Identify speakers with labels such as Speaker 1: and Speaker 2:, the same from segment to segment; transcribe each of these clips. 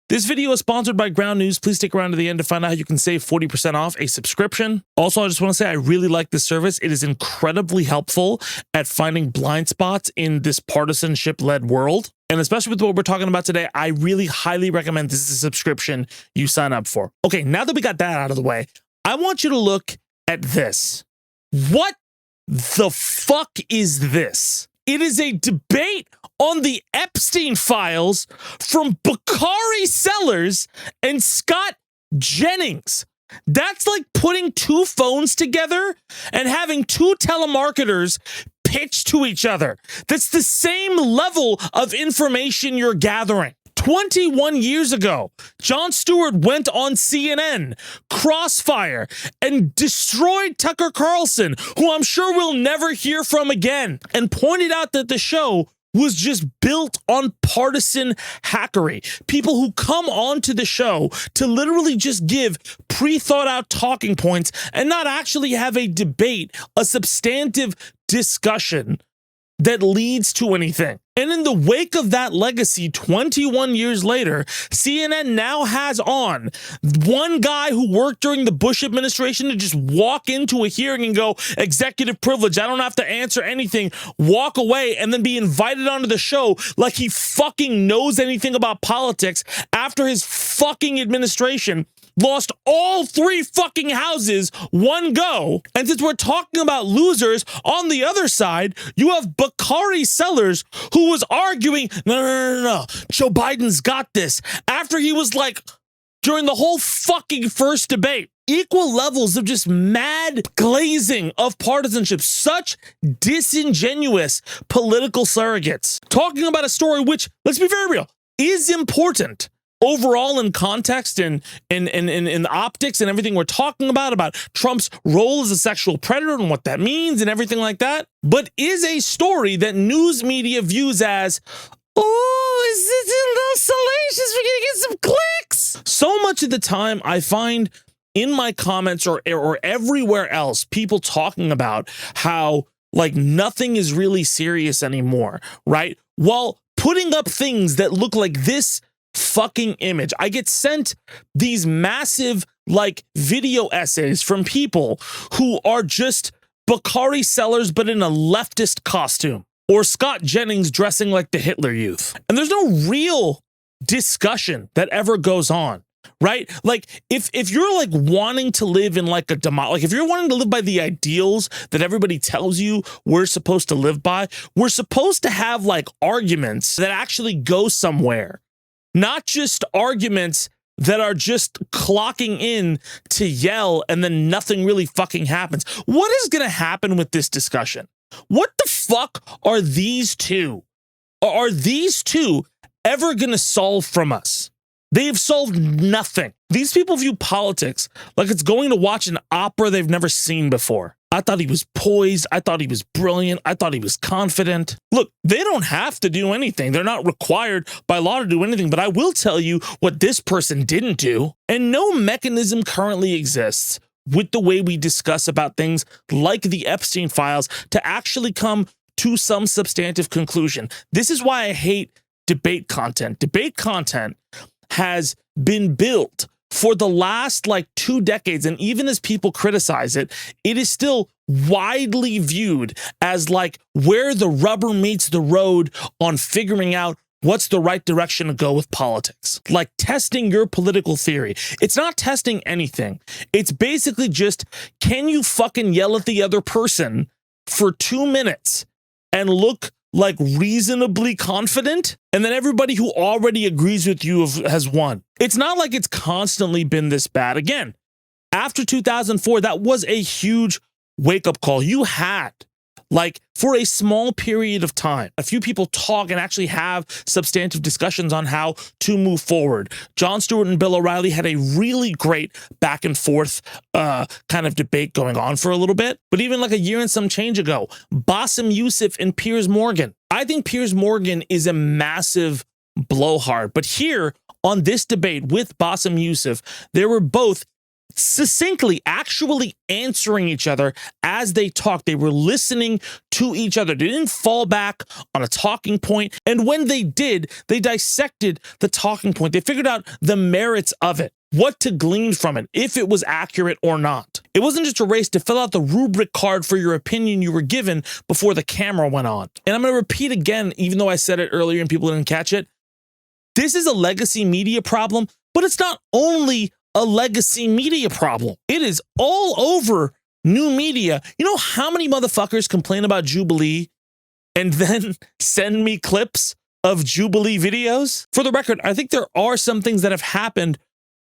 Speaker 1: This video is sponsored by Ground News. Please stick around to the end to find out how you can save 40% off a subscription. Also, I just want to say I really like this service. It is incredibly helpful at finding blind spots in this partisanship-led world. And especially with what we're talking about today, I really highly recommend this is a subscription you sign up for. Okay, now that we got that out of the way, I want you to look at this. What the fuck is this? It is a debate on the Epstein files from Bakari Sellers and Scott Jennings. That's like putting two phones together and having two telemarketers pitch to each other. That's the same level of information you're gathering. 21 years ago, Jon Stewart went on CNN, Crossfire, and destroyed Tucker Carlson, who I'm sure we'll never hear from again, and pointed out that the show was just built on partisan hackery. People who come onto the show to literally just give pre-thought out talking points and not actually have a debate, a substantive discussion that leads to anything. And in the wake of that legacy, 21 years later, CNN now has on one guy who worked during the Bush administration to just walk into a hearing and go, executive privilege, I don't have to answer anything, walk away, and then be invited onto the show like he fucking knows anything about politics after his fucking administration lost all three fucking houses one go. And since we're talking about losers, on the other side, you have Bakari Sellers, who was arguing, no, Joe Biden's got this, after he was like, during the whole fucking first debate, equal levels of just mad glazing of partisanship, such disingenuous political surrogates. Talking about a story which, let's be very real, is important overall in context and in optics and everything we're talking about Trump's role as a sexual predator and what that means and everything like that, but is a story that news media views as, oh, is this a little salacious? We're gonna get some clicks. So much of the time I find in my comments or everywhere else, people talking about how like nothing is really serious anymore, right? While putting up things that look like this fucking image. I get sent these massive like video essays from people who are just Bakari Sellers but in a leftist costume, or Scott Jennings dressing like the Hitler Youth. And there's no real discussion that ever goes on, right? Like if you're like wanting to live in like a like if you're wanting to live by the ideals that everybody tells you we're supposed to live by, we're supposed to have like arguments that actually go somewhere. Not just arguments that are just clocking in to yell and then nothing really fucking happens. What is going to happen with this discussion? What the fuck are these two? Are these two ever going to solve from us? They've solved nothing. These people view politics like it's going to watch an opera they've never seen before. I thought he was poised. I thought he was brilliant. I thought he was confident. Look, they don't have to do anything. They're not required by law to do anything, but I will tell you what this person didn't do. And no mechanism currently exists with the way we discuss about things like the Epstein files to actually come to some substantive conclusion. This is why I hate debate content. Debate content has been built for the last like 2 decades, and even as people criticize it, it is still widely viewed as like where the rubber meets the road on figuring out what's the right direction to go with politics. Like testing your political theory. It's not testing anything. It's basically just, can you fucking yell at the other person for 2 minutes and look like reasonably confident, and then everybody who already agrees with you has won. It's not like it's constantly been this bad. Again, after 2004, that was a huge wake-up call. You had, like, for a small period of time, a few people talk and actually have substantive discussions on how to move forward. Jon Stewart and Bill O'Reilly had a really great back and forth kind of debate going on for a little bit. But even like a year and some change ago, Bassem Youssef and Piers Morgan. I think Piers Morgan is a massive blowhard. But here on this debate with Bassem Youssef, they were both succinctly actually answering each other as they talk. They were listening to each other. They didn't fall back on a talking point. And when they did, they dissected the talking point. They figured out the merits of it, what to glean from it, if it was accurate or not. It wasn't just a race to fill out the rubric card for your opinion you were given before the camera went on. And I'm going to repeat again, even though I said it earlier and people didn't catch it. This is a legacy media problem, but it's not only a legacy media problem. It is all over new media. You know how many motherfuckers complain about Jubilee and then send me clips of Jubilee videos? For the record, I think there are some things that have happened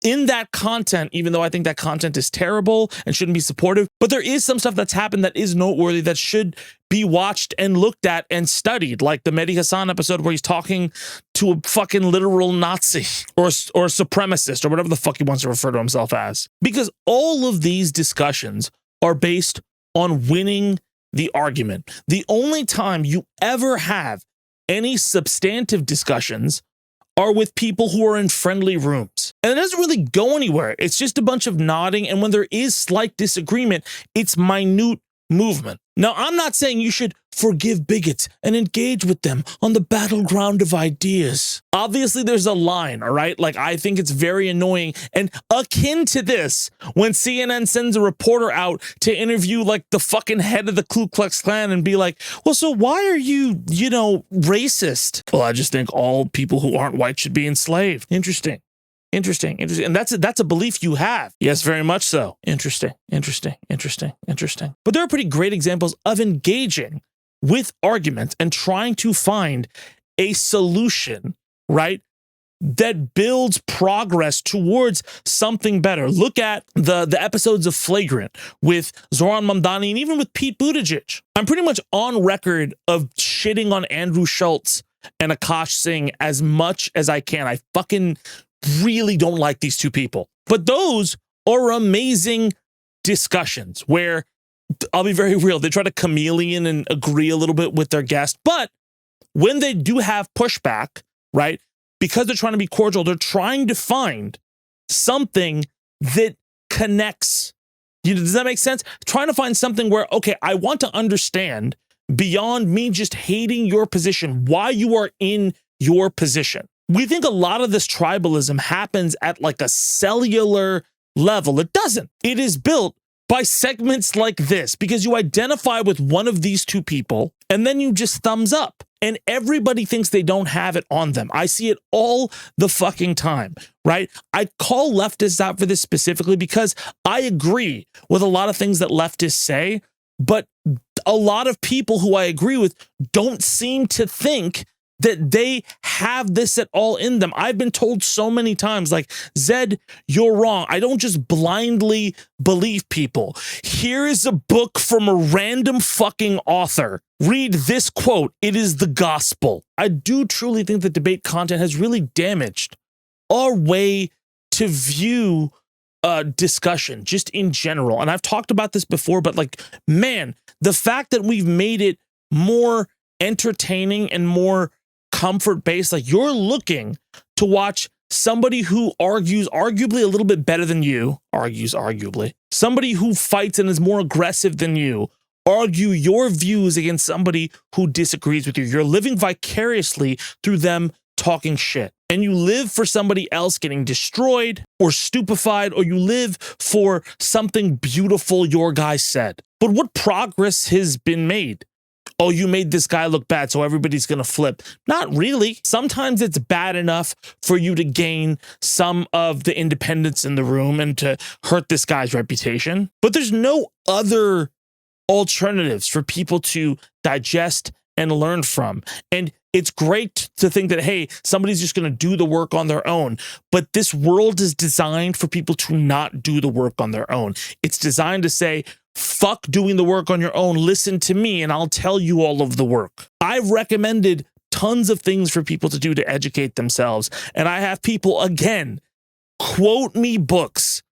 Speaker 1: in that content, even though I think that content is terrible and shouldn't be supportive, but there is some stuff that's happened that is noteworthy that should be watched and looked at and studied, like the Mehdi Hassan episode where he's talking to a fucking literal Nazi or supremacist or whatever the fuck he wants to refer to himself as. Because all of these discussions are based on winning the argument. The only time you ever have any substantive discussions are with people who are in friendly rooms. And it doesn't really go anywhere. It's just a bunch of nodding. And when there is slight disagreement, it's minute movement. Now, I'm not saying you should forgive bigots and engage with them on the battleground of ideas. Obviously, there's a line, all right? Like, I think it's very annoying and akin to this when CNN sends a reporter out to interview like the fucking head of the Ku Klux Klan and be like, well, so why are you, racist? Well, I just think all people who aren't white should be enslaved. Interesting. And that's a belief you have. Yes, very much so. Interesting. But there are pretty great examples of engaging with arguments and trying to find a solution, right, that builds progress towards something better. Look at the episodes of Flagrant with Zoran Mamdani and even with Pete Buttigieg. I'm pretty much on record of shitting on Andrew Schultz and Akash Singh as much as I can. I fucking really don't like these two people. But those are amazing discussions where, I'll be very real, they try to chameleon and agree a little bit with their guest. But when they do have pushback, right, because they're trying to be cordial, they're trying to find something that connects. Does that make sense? Trying to find something where, okay, I want to understand beyond me just hating your position, why you are in your position. We think a lot of this tribalism happens at like a cellular level. It doesn't. It is built by segments like this because you identify with one of these two people and then you just thumbs up and everybody thinks they don't have it on them. I see it all the fucking time, right? I call leftists out for this specifically because I agree with a lot of things that leftists say, but a lot of people who I agree with don't seem to think that they have this at all in them. I've been told so many times, like, Zed, you're wrong. I don't just blindly believe people. Here is a book from a random fucking author. Read this quote. It is the gospel. I do truly think that debate content has really damaged our way to view discussion just in general. And I've talked about this before, but like, man, the fact that we've made it more entertaining and more comfort-based, like you're looking to watch somebody who argues arguably a little bit better than you, somebody who fights and is more aggressive than you, argue your views against somebody who disagrees with you. You're living vicariously through them talking shit. And you live for somebody else getting destroyed or stupefied, or you live for something beautiful your guy said. But what progress has been made? Oh, you made this guy look bad, so everybody's going to flip. Not really. Sometimes it's bad enough for you to gain some of the independence in the room and to hurt this guy's reputation. But there's no other alternatives for people to digest and learn from. And it's great to think that, hey, somebody's just going to do the work on their own. But this world is designed for people to not do the work on their own. It's designed to say, fuck doing the work on your own. Listen to me and I'll tell you all of the work. I've recommended tons of things for people to do to educate themselves. And I have people, again, quote me books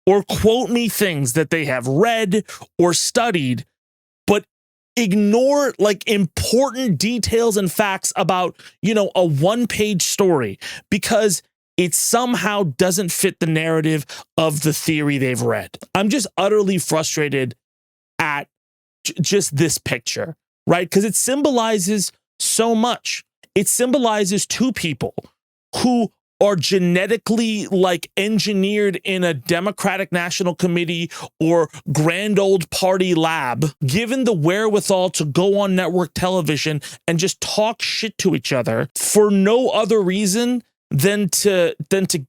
Speaker 1: or quote me things that they have read or studied, but ignore like important details and facts about, a one-page story because it somehow doesn't fit the narrative of the theory they've read. I'm just utterly frustrated at just this picture, right? Because it symbolizes so much. It symbolizes two people who are genetically like engineered in a Democratic National Committee or grand old party lab, given the wherewithal to go on network television and just talk shit to each other for no other reason than to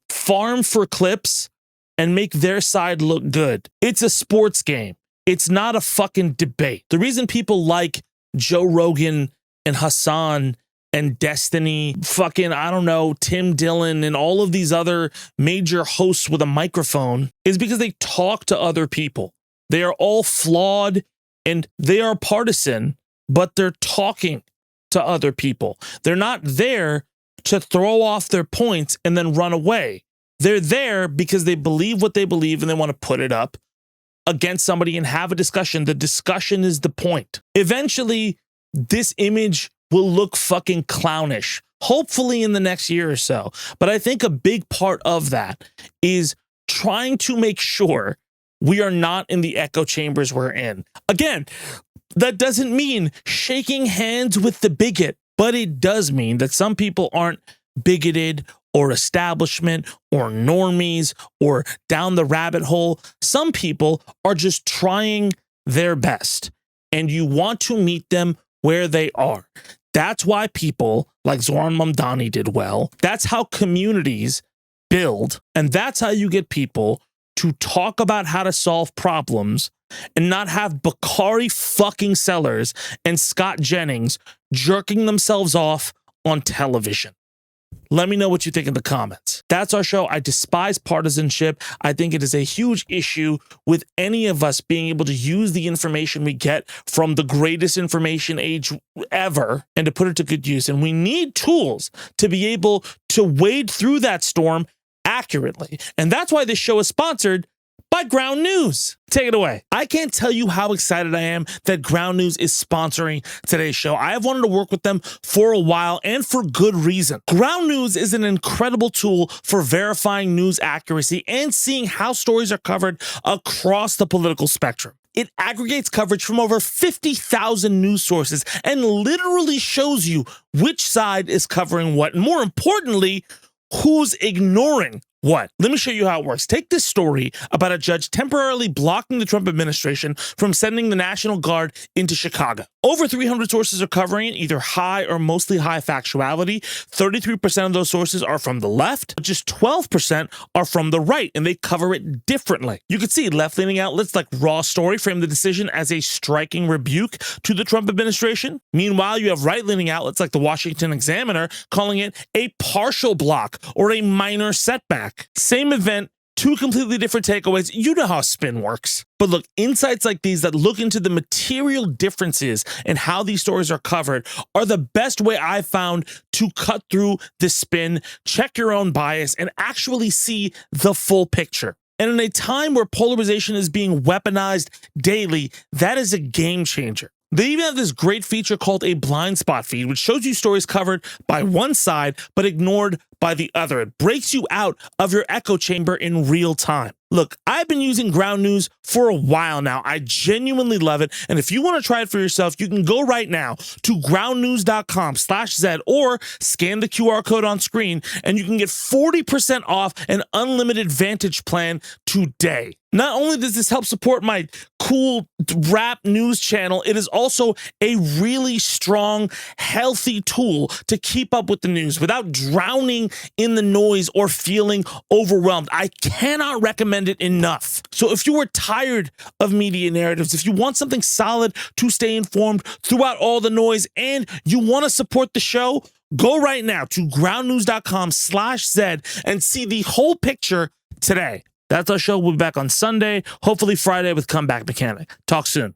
Speaker 1: farm for clips and make their side look good. It's a sports game. It's not a fucking debate. The reason people like Joe Rogan and Hassan and Destiny, fucking, I don't know, Tim Dillon and all of these other major hosts with a microphone is because they talk to other people. They are all flawed and they are partisan, but they're talking to other people. They're not there to throw off their points and then run away. They're there because they believe what they believe and they want to put it up against somebody and have a discussion. The discussion is the point. Eventually, this image will look fucking clownish, hopefully in the next year or so. But I think a big part of that is trying to make sure we are not in the echo chambers we're in. Again, that doesn't mean shaking hands with the bigot, but it does mean that some people aren't bigoted or establishment or normies or down the rabbit hole. Some people are just trying their best, and you want to meet them where they are. That's why people like Zoran Mamdani did well. That's how communities build. And that's how you get people to talk about how to solve problems and not have Bakari fucking Sellers and Scott Jennings jerking themselves off on television. Let me know what you think in the comments. That's our show. I despise partisanship. I think it is a huge issue with any of us being able to use the information we get from the greatest information age ever and to put it to good use. And we need tools to be able to wade through that storm accurately. And that's why this show is sponsored by Ground News. Take it away. I can't tell you how excited I am that Ground News is sponsoring today's show. I have wanted to work with them for a while and for good reason. Ground News is an incredible tool for verifying news accuracy and seeing how stories are covered across the political spectrum. It aggregates coverage from over 50,000 news sources and literally shows you which side is covering what, and more importantly, who's ignoring what? Let me show you how it works. Take this story about a judge temporarily blocking the Trump administration from sending the National Guard into Chicago. Over 300 sources are covering it, either high or mostly high factuality. 33% of those sources are from the left, but just 12% are from the right, and they cover it differently. You can see left-leaning outlets like Raw Story frame the decision as a striking rebuke to the Trump administration. Meanwhile, you have right-leaning outlets like the Washington Examiner calling it a partial block or a minor setback. Same event, two completely different takeaways. You know how spin works. But look, insights like these that look into the material differences in how these stories are covered are the best way I've found to cut through the spin, check your own bias, and actually see the full picture. And in a time where polarization is being weaponized daily, that is a game changer. They even have this great feature called a blind spot feed, which shows you stories covered by one side but ignored by the other. It breaks you out of your echo chamber in real time. Look, I've been using Ground News for a while now. I genuinely love it. And if you want to try it for yourself, you can go right now to groundnews.com/Zed or scan the QR code on screen and you can get 40% off an unlimited Vantage plan today. Not only does this help support my cool rap news channel, it is also a really strong, healthy tool to keep up with the news without drowning in the noise or feeling overwhelmed. I cannot recommend it enough. So if you are tired of media narratives, if you want something solid to stay informed throughout all the noise and you want to support the show, go right now to groundnews.com/Zed and see the whole picture today. That's our show. We'll be back on Sunday, hopefully Friday with Comeback Mechanic. Talk soon.